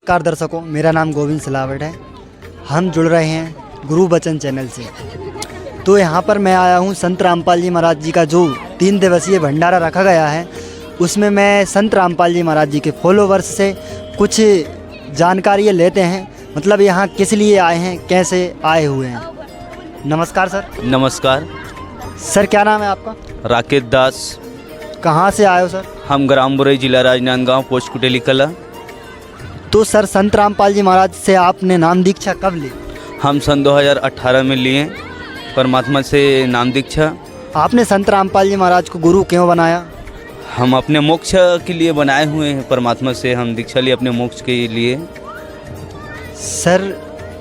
नमस्कार दर्शकों, मेरा नाम गोविंद सिलावट है। हम जुड़ रहे हैं गुरु बचन चैनल से। तो यहाँ पर मैं आया हूँ संत रामपाल जी महाराज जी का जो 3 दिवसीय भंडारा रखा गया है, उसमें मैं संत रामपाल जी महाराज जी के फॉलोवर्स से कुछ जानकारियाँ लेते हैं। मतलब यहाँ किस लिए आए हैं, कैसे आए हुए हैं। नमस्कार सर। नमस्कार सर, क्या नाम है आपका? राकेश दास। कहाँ से आए हो सर? हम ग्राम बुरई, जिला राजनांदगांव, पोस्ट कुटेली कला। तो सर, संत रामपाल जी महाराज से आपने नाम दीक्षा कब ली? हम सन 2018 में लिए परमात्मा से नाम दीक्षा। आपने संत रामपाल जी महाराज को गुरु क्यों बनाया? हम अपने मोक्ष के लिए बनाए हुए हैं। परमात्मा से हम दीक्षा लिए अपने मोक्ष के लिए। सर,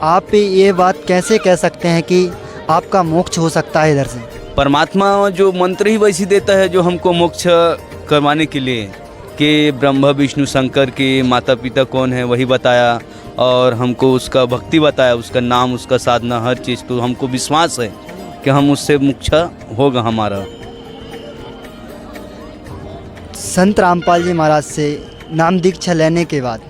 आप ये बात कैसे कह सकते हैं कि आपका मोक्ष हो सकता है इधर से? परमात्मा जो मंत्र ही वैसी देता है जो हमको मोक्ष करवाने के लिए, कि ब्रह्मा विष्णु शंकर के माता पिता कौन है वही बताया, और हमको उसका भक्ति बताया, उसका नाम, उसका साधना, हर चीज़। तो हमको विश्वास है कि हम उससे मोक्ष होगा हमारा। संत रामपाल जी महाराज से नाम दीक्षा लेने के बाद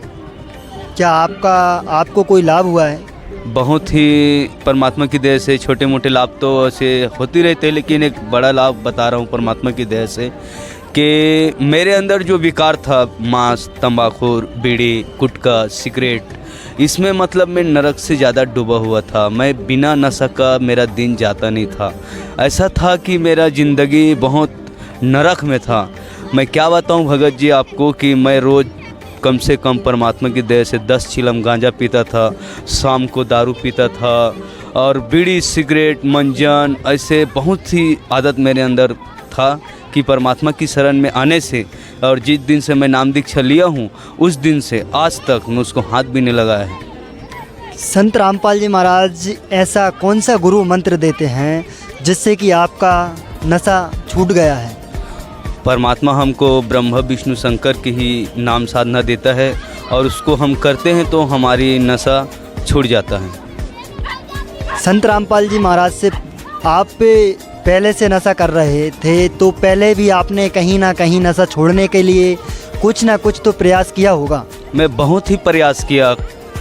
क्या आपको कोई लाभ हुआ है? बहुत ही परमात्मा की दया से छोटे मोटे लाभ तो ऐसे होती रहते हैं, लेकिन एक बड़ा लाभ बता रहा हूँ परमात्मा की दया से, कि मेरे अंदर जो विकार था, मांस, तंबाकू, बीड़ी, गुटखा, सिगरेट, इसमें मतलब मैं नरक से ज़्यादा डूबा हुआ था। मैं बिना नशा का मेरा दिन जाता नहीं था। ऐसा था कि मेरा ज़िंदगी बहुत नरक में था। मैं क्या बताऊं भगत जी आपको कि मैं रोज़ कम से कम परमात्मा की दया से 10 चिलम गांजा पीता था, शाम को दारू पीता था, और बीड़ी, सिगरेट, मंजन, ऐसे बहुत ही आदत मेरे अंदर था कि परमात्मा की शरण में आने से, और जिस दिन से मैं नाम दीक्षा लिया हूँ उस दिन से आज तक मैं उसको हाथ भी नहीं लगाया है। संत रामपाल जी महाराज ऐसा कौन सा गुरु मंत्र देते हैं जिससे कि आपका नशा छूट गया है? परमात्मा हमको ब्रह्मा विष्णु शंकर की ही नाम साधना देता है, और उसको हम करते हैं तो हमारी नशा छूट जाता है। संत रामपाल जी महाराज से आप पहले से नशा कर रहे थे, तो पहले भी आपने कहीं ना कहीं नशा छोड़ने के लिए कुछ ना कुछ तो प्रयास किया होगा। मैं बहुत ही प्रयास किया,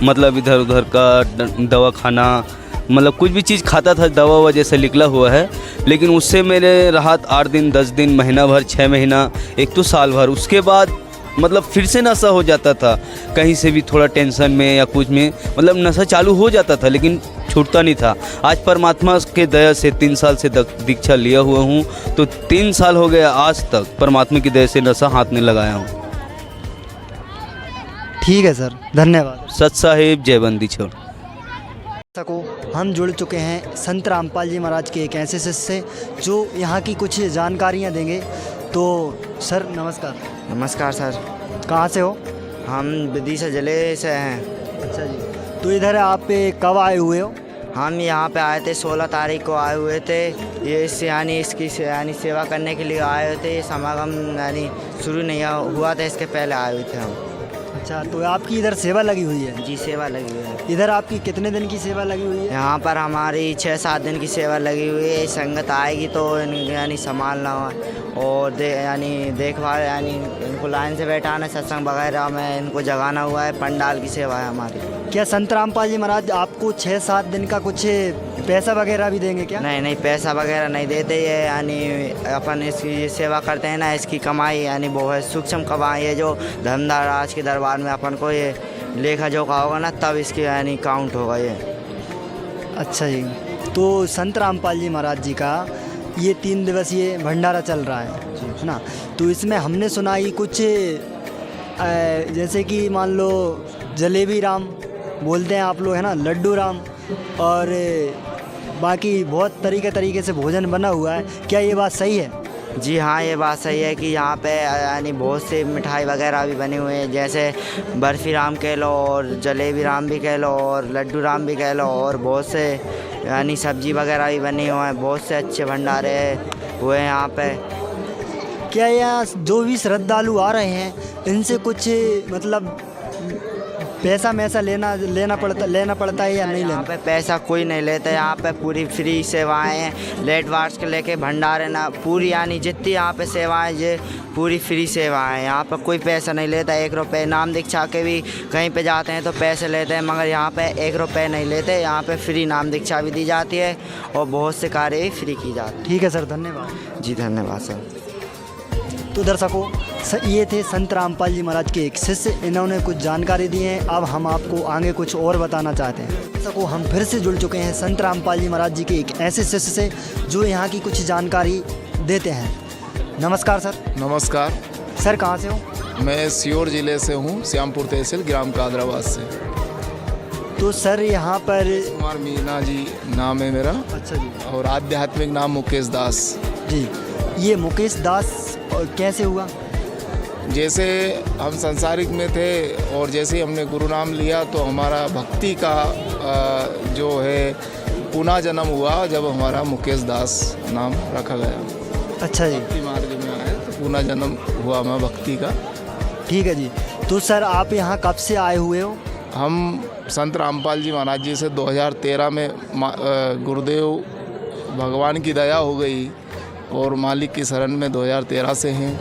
मतलब इधर उधर का दवा खाना, मतलब कुछ भी चीज़ खाता था दवा वजह से निकला हुआ है, लेकिन उससे मेरे राहत 8 दिन, 10 दिन, महीना भर, 6 महीना, एक तो साल भर। उसके बाद मतलब फिर से नशा हो जाता था, कहीं से भी थोड़ा टेंशन में या कुछ में, मतलब नशा चालू हो जाता था लेकिन छूटता नहीं था। आज परमात्मा के दया से 3 साल से दीक्षा लिया हुआ हूँ, तो 3 साल हो गया आज तक परमात्मा की दया से नशा हाथ नहीं लगाया हूँ। ठीक है सर, धन्यवाद। सत साहिब, जय बंदी छोड़। हम जुड़ चुके हैं संत रामपाल जी महाराज के एक ऐसे शिष्य से जो यहाँ की कुछ जानकारियाँ देंगे। तो सर नमस्कार। नमस्कार सर। कहाँ से हो? हम विदिशा जिले से हैं। अच्छा जी, तो इधर आप कब आए हुए हो? हम यहाँ पे आए थे 16 तारीख को आए हुए थे। ये इसकी सेवा करने के लिए आए हुए थे। ये समागम शुरू नहीं हुआ था, इसके पहले आए हुए थे हम। अच्छा, तो आपकी इधर सेवा लगी हुई है? जी, सेवा लगी हुई है। इधर आपकी कितने दिन की सेवा लगी हुई है? यहाँ पर हमारी 6-7 दिन की सेवा लगी हुई है। संगत आएगी तो संभालना और देखभाल, इनको लाइन से बैठाना, सत्संग वगैरह में इनको जगाना हुआ है। पंडाल की सेवा है हमारी। क्या संत रामपाल जी महाराज आपको 6-7 दिन का कुछ पैसा वगैरह भी देंगे क्या? नहीं, पैसा वगैरह नहीं देते। ये अपन इसकी सेवा करते हैं ना, इसकी कमाई वो है सूक्ष्म कमाई है, जो धर्मराज के दरबार में अपन को ये लेखा जोखा होगा ना, तब इसकी काउंट होगा ये। अच्छा जी, तो संत रामपाल जी महाराज जी का ये 3 दिवसीय भंडारा चल रहा है ना, तो इसमें हमने सुना ही कुछ जैसे कि मान लो जलेबी राम बोलते हैं आप लोग, है ना, लड्डू राम, और बाकी बहुत तरीके से भोजन बना हुआ है। क्या ये बात सही है? जी हाँ, ये बात सही है कि यहाँ पे बहुत से मिठाई वगैरह भी बने हुए हैं, जैसे बर्फ़ी राम कह लो, और जलेबी राम भी कह लो, और लड्डू राम भी कह लो, और बहुत से सब्जी वगैरह भी बनी हुए हैं। बहुत से अच्छे भंडारे हुए हैं यहाँ पे। क्या यहाँ जो भी श्रद्धालु आ रहे हैं इनसे कुछ मतलब पैसा मैसा लेना पड़ता है या नहीं यहाँ लेना? पे पैसा कोई नहीं लेता। यहाँ पे पूरी फ्री सेवाएं हैं, लेट वार्ड्स के लेके भंडारे ना पूरी, यानी जितनी यहाँ पे सेवाएं ये पूरी फ्री सेवाएं हैं। यहाँ पे कोई पैसा नहीं लेता। 1 रुपये नाम दीक्षा के भी कहीं पे जाते हैं तो पैसे लेते हैं, मगर यहाँ पे 1 रुपये नहीं लेते। यहाँ पे फ्री नाम दीक्षा भी दी जाती है और बहुत से कार्य भी फ्री की जाती है। ठीक है सर, धन्यवाद। जी धन्यवाद सर। तो दर्शकों, ये थे संत रामपाल जी महाराज के एक शिष्य, इन्होंने कुछ जानकारी दी है। अब हम आपको आगे कुछ और बताना चाहते हैं। दर्शकों, हम फिर से जुड़ चुके हैं संत रामपाल जी महाराज जी के एक ऐसे शिष्य से जो यहाँ की कुछ जानकारी देते हैं। नमस्कार सर। नमस्कार सर, कहाँ से हो? मैं सीहोर ज़िले से हूँ, श्यामपुर तहसील, ग्राम कादराबाद से। तो सर यहाँ पर कुमार मीना जी नाम है मेरा, अच्छा जी। और आध्यात्मिक नाम मुकेश दास जी, ये मुकेश दास कैसे हुआ? जैसे हम संसारिक में थे और जैसे ही हमने गुरु नाम लिया तो हमारा भक्ति का जो है पुनः जन्म हुआ, जब हमारा मुकेश दास नाम रखा गया। अच्छा जी, भक्ति मार्ग में आए तो पुनः जन्म हुआ हमारा भक्ति का। ठीक है जी। तो सर आप यहाँ कब से आए हुए हो? हम संत रामपाल जी महाराज जी से 2013 में गुरुदेव भगवान की दया हो गई और मालिक की शरण में 2013 से हैं,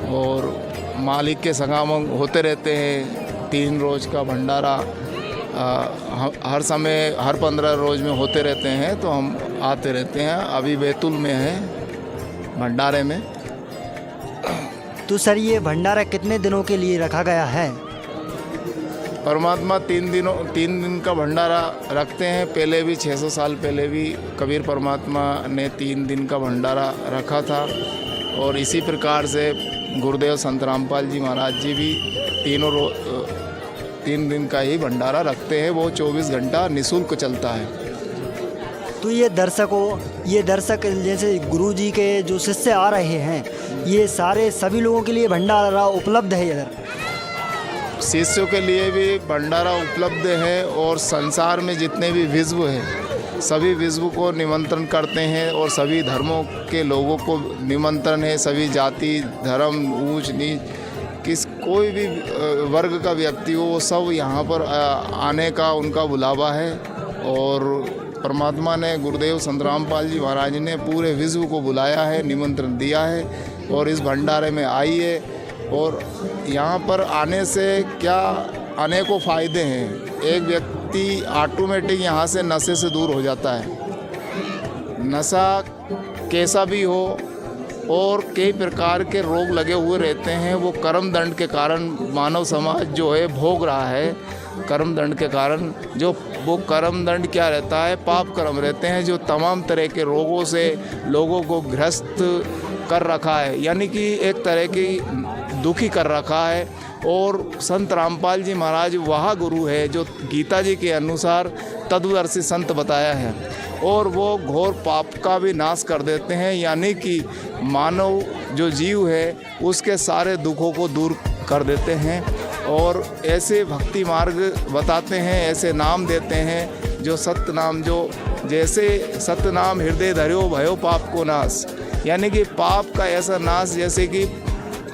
और मालिक के संगम होते रहते हैं। 3 रोज़ का भंडारा हर समय, हर 15 रोज़ में होते रहते हैं, तो हम आते रहते हैं। अभी बैतुल में है भंडारे में। तो सर ये भंडारा कितने दिनों के लिए रखा गया है? परमात्मा 3 दिन का भंडारा रखते हैं। पहले भी 600 साल पहले भी कबीर परमात्मा ने 3 दिन का भंडारा रखा था, और इसी प्रकार से गुरुदेव संत रामपाल जी महाराज जी भी 3 दिन का ही भंडारा रखते हैं। वो 24 घंटा निःशुल्क चलता है। तो ये दर्शक जैसे गुरु जी के जो शिष्य आ रहे हैं, ये सारे सभी लोगों के लिए भंडारा उपलब्ध है इधर? शिष्यों के लिए भी भंडारा उपलब्ध है, और संसार में जितने भी विश्व हैं सभी विश्व को निमंत्रण करते हैं, और सभी धर्मों के लोगों को निमंत्रण है। सभी जाति धर्म ऊंच नीच कोई भी वर्ग का व्यक्ति हो, वो सब यहाँ पर आने का उनका बुलावा है। और परमात्मा ने गुरुदेव संत रामपाल जी महाराज ने पूरे विश्व को बुलाया है, निमंत्रण दिया है, और इस भंडारे में आइए। और यहाँ पर आने से क्या अनेकों फ़ायदे हैं। एक व्यक्ति ऑटोमेटिक यहाँ से नशे से दूर हो जाता है। नशा कैसा भी हो, और कई प्रकार के रोग लगे हुए रहते हैं, वो कर्म दंड के कारण मानव समाज जो है भोग रहा है। कर्म दंड के कारण जो वो कर्म दंड क्या रहता है, पाप कर्म रहते हैं, जो तमाम तरह के रोगों से लोगों को ग्रस्त कर रखा है, यानी कि एक तरह की दुखी कर रखा है। और संत रामपाल जी महाराज वह गुरु है जो गीता जी के अनुसार तत्वदर्शी संत बताया है, और वो घोर पाप का भी नाश कर देते हैं, यानी कि मानव जो जीव है उसके सारे दुखों को दूर कर देते हैं। और ऐसे भक्ति मार्ग बताते हैं, ऐसे नाम देते हैं जो सत्य नाम, जो जैसे सत्य नाम हृदय धर्यो भयो पाप को नाश, यानी कि पाप का ऐसा नाश जैसे कि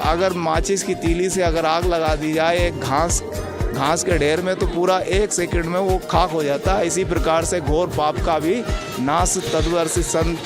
अगर माचिस की तीली से अगर आग लगा दी जाए एक घास के ढेर में, तो पूरा 1 सेकंड में वो खाक हो जाता है। इसी प्रकार से घोर पाप का भी नाश तत्वदर्शी संत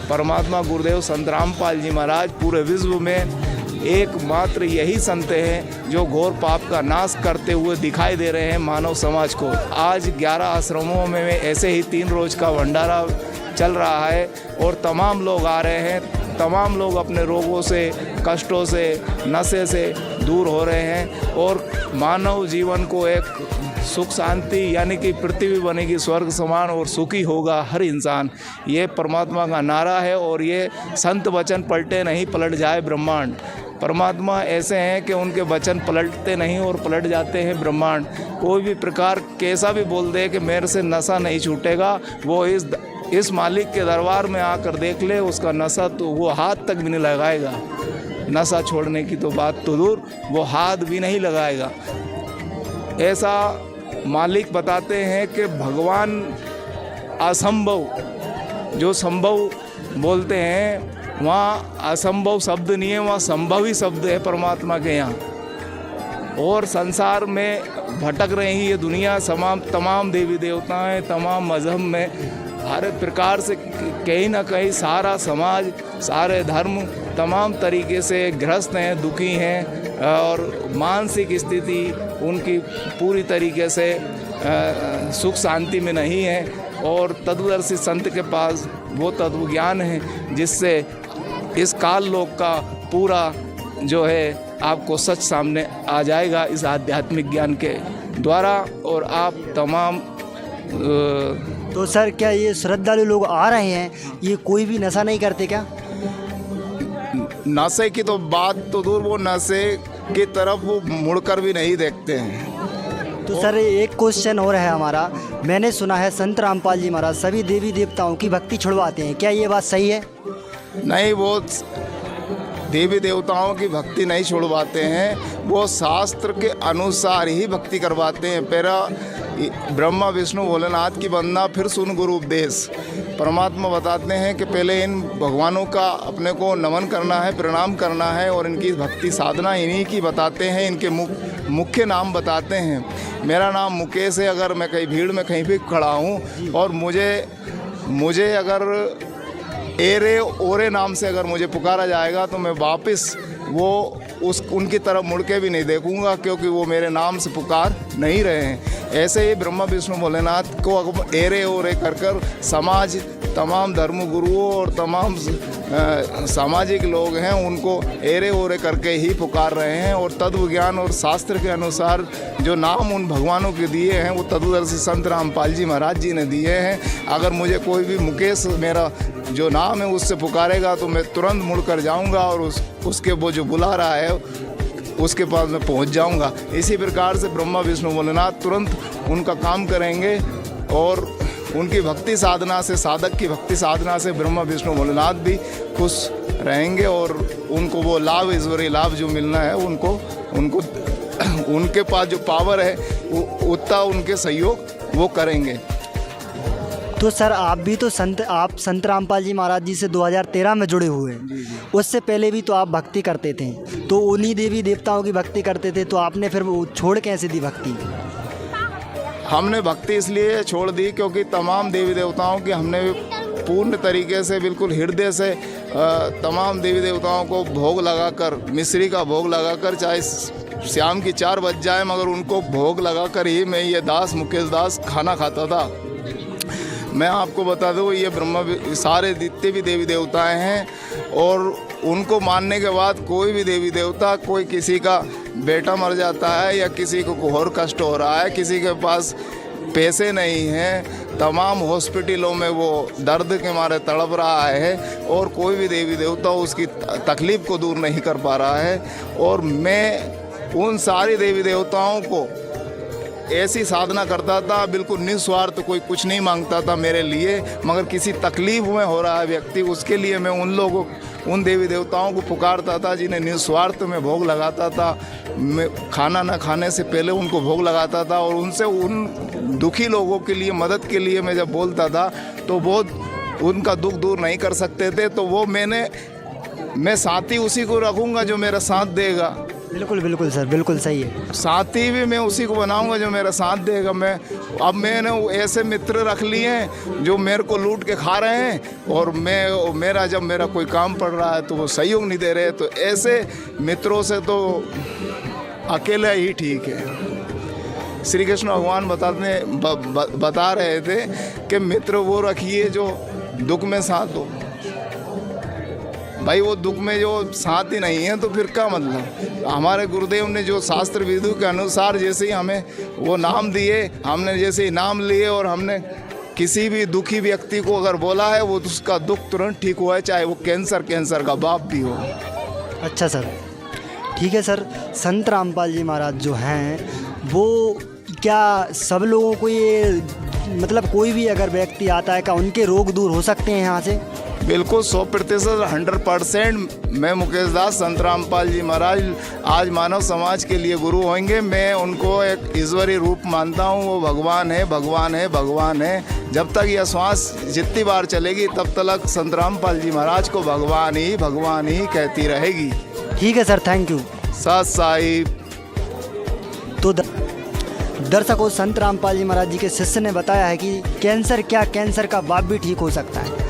परमात्मा गुरुदेव संत रामपाल जी महाराज पूरे विश्व में एकमात्र यही संत हैं जो घोर पाप का नाश करते हुए दिखाई दे रहे हैं मानव समाज को। आज 11 आश्रमों में ऐसे ही 3 रोज़ का भंडारा चल रहा है, और तमाम लोग आ रहे हैं। तमाम लोग अपने रोगों से, कष्टों से, नशे से दूर हो रहे हैं, और मानव जीवन को एक सुख शांति, यानी कि पृथ्वी बनेगी स्वर्ग समान और सुखी होगा हर इंसान। ये परमात्मा का नारा है, और ये संत वचन पलटे नहीं पलट जाए ब्रह्मांड। परमात्मा ऐसे हैं कि उनके वचन पलटते नहीं और पलट जाते हैं ब्रह्मांड। कोई भी प्रकार कैसा भी बोल दे कि मेरे से नशा नहीं छूटेगा, वो इस मालिक के दरबार में आकर देख ले, उसका नशा तो वो हाथ तक भी नहीं लगाएगा। नशा छोड़ने की तो बात तो दूर, वो हाथ भी नहीं लगाएगा। ऐसा मालिक बताते हैं कि भगवान असंभव, जो संभव बोलते हैं वहाँ असंभव शब्द नहीं है, वहाँ संभव ही शब्द है परमात्मा के यहाँ। और संसार में भटक रही ये दुनिया, तमाम देवी देवताएं, तमाम मज़हब में हर प्रकार से कहीं ना कहीं सारा समाज, सारे धर्म तमाम तरीके से ग्रस्त हैं, दुखी हैं और मानसिक स्थिति उनकी पूरी तरीके से सुख शांति में नहीं है। और तत्वदर्शी संत के पास वो तत्व ज्ञान है जिससे इस काल लोक का पूरा जो है आपको सच सामने आ जाएगा इस आध्यात्मिक ज्ञान के द्वारा। और आप तमाम तो सर क्या ये श्रद्धालु लोग आ रहे हैं, ये कोई भी नशा नहीं करते क्या? नशे की तो बात तो दूर, वो नशे की तरफ वो मुड़कर भी नहीं देखते हैं। तो सर एक क्वेश्चन और है हमारा, मैंने सुना है संत रामपाल जी महाराज सभी देवी देवताओं की भक्ति छुड़वाते हैं, क्या ये बात सही है? नहीं, वो देवी देवताओं की भक्ति नहीं छुड़वाते हैं, वो शास्त्र के अनुसार ही भक्ति करवाते हैं। पहला ब्रह्मा विष्णु भोलेनाथ की वंदना, फिर सुन गुरु उपदेश। परमात्मा बताते हैं कि पहले इन भगवानों का अपने को नमन करना है, प्रणाम करना है और इनकी भक्ति साधना इन्हीं की बताते हैं, इनके मुख्य नाम बताते हैं। मेरा नाम मुकेश है, अगर मैं कहीं भीड़ में कहीं भी खड़ा हूँ और मुझे अगर एरे ओरे नाम से अगर मुझे पुकारा जाएगा तो मैं वापस उनकी तरफ मुड़ के भी नहीं देखूंगा, क्योंकि वो मेरे नाम से पुकार नहीं रहे हैं। ऐसे ही ब्रह्मा विष्णु भोलेनाथ को एरे ओरे कर समाज, तमाम धर्म गुरुओं और तमाम सामाजिक लोग हैं उनको एरे ओरे करके ही पुकार रहे हैं। और तत्व ज्ञान और शास्त्र के अनुसार जो नाम उन भगवानों के दिए हैं वो तत्वदर्शी संत रामपाल जी महाराज जी ने दिए हैं। अगर मुझे कोई भी मुकेश मेरा जो नाम है उससे पुकारेगा तो मैं तुरंत मुड़कर जाऊंगा और उसके वो जो बुला रहा है उसके पास मैं पहुंच जाऊंगा। इसी प्रकार से ब्रह्मा विष्णु भोलेनाथ तुरंत उनका काम करेंगे और उनकी भक्ति साधना से, साधक की भक्ति साधना से ब्रह्मा विष्णु भोलेनाथ भी खुश रहेंगे और उनको वो लाभ, ईश्वरीय लाभ जो मिलना है उनको उनके पास जो पावर है उतना उनके सहयोग वो करेंगे। तो सर आप भी तो आप संत रामपाल जी महाराज जी से 2013 में जुड़े हुए हैं, उससे पहले भी तो आप भक्ति करते थे, तो उन्हीं देवी देवताओं की भक्ति करते थे, तो आपने फिर वो छोड़ कैसे दी भक्ति? हमने भक्ति इसलिए छोड़ दी क्योंकि तमाम देवी देवताओं की हमने पूर्ण तरीके से, बिल्कुल हृदय से तमाम देवी देवताओं को भोग लगाकर, मिश्री का भोग लगाकर, चाहे शाम की 4 बज जाए मगर उनको भोग लगाकर ही मैं ये दास मुकेश दास खाना खाता था। मैं आपको बता दूँ ये ब्रह्मा सारे जितने भी देवी देवताएं हैं और उनको मानने के बाद कोई भी देवी देवता, कोई किसी का बेटा मर जाता है या किसी को घोर कष्ट हो रहा है, किसी के पास पैसे नहीं हैं, तमाम हॉस्पिटलों में वो दर्द के मारे तड़प रहा है और कोई भी देवी देवता उसकी तकलीफ़ को दूर नहीं कर पा रहा है। और मैं उन सारी देवी देवताओं को ऐसी साधना करता था, बिल्कुल निस्वार्थ, कोई कुछ नहीं मांगता था मेरे लिए, मगर किसी तकलीफ़ में हो रहा है व्यक्ति उसके लिए मैं उन देवी देवताओं को पुकारता था जिन्हें निस्वार्थ में भोग लगाता था। मैं खाना न खाने से पहले उनको भोग लगाता था और उनसे उन दुखी लोगों के लिए, मदद के लिए मैं जब बोलता था तो वो उनका दुख दूर नहीं कर सकते थे। तो वो मैं साथी उसी को रखूँगा जो मेरा साथ देगा। बिल्कुल बिल्कुल सर, बिल्कुल सही है। साथी भी मैं उसी को बनाऊंगा जो मेरा साथ देगा। मैंने ऐसे मित्र रख लिए हैं जो मेरे को लूट के खा रहे हैं और जब मेरा कोई काम पड़ रहा है तो वो सहयोग नहीं दे रहे। तो ऐसे मित्रों से तो अकेला ही ठीक है। श्री कृष्ण भगवान बता रहे थे कि मित्र वो रखिए जो दुख में साथ हो। भाई वो दुख में जो साथ ही नहीं है तो फिर क्या मतलब। हमारे गुरुदेव ने जो शास्त्र विधि के अनुसार जैसे ही हमें वो नाम दिए, हमने जैसे ही नाम लिए और हमने किसी भी दुखी व्यक्ति को अगर बोला है वो उसका दुख तुरंत ठीक हुआ है, चाहे वो कैंसर का बाप भी हो। अच्छा सर, ठीक है सर। संत रामपाल जी महाराज जो हैं वो क्या सब लोगों को ये मतलब कोई भी अगर व्यक्ति आता है क्या उनके रोग दूर हो सकते हैं यहाँ से? बिल्कुल 100%, 100%। मैं मुकेश दास संत रामपाल जी महाराज आज मानव समाज के लिए गुरु होंगे। मैं उनको एक ईश्वरीय रूप मानता हूँ। वो भगवान है, भगवान है, भगवान है। जब तक यह श्वास जितनी बार चलेगी तब तक संत रामपाल जी महाराज को भगवान ही कहती रहेगी। ठीक है सर, थैंक यू। सत साहिब। तो दर्शकों, संत रामपाल जी महाराज जी के शिष्य ने बताया है कि कैंसर क्या, कैंसर का बाप भी ठीक हो सकता है।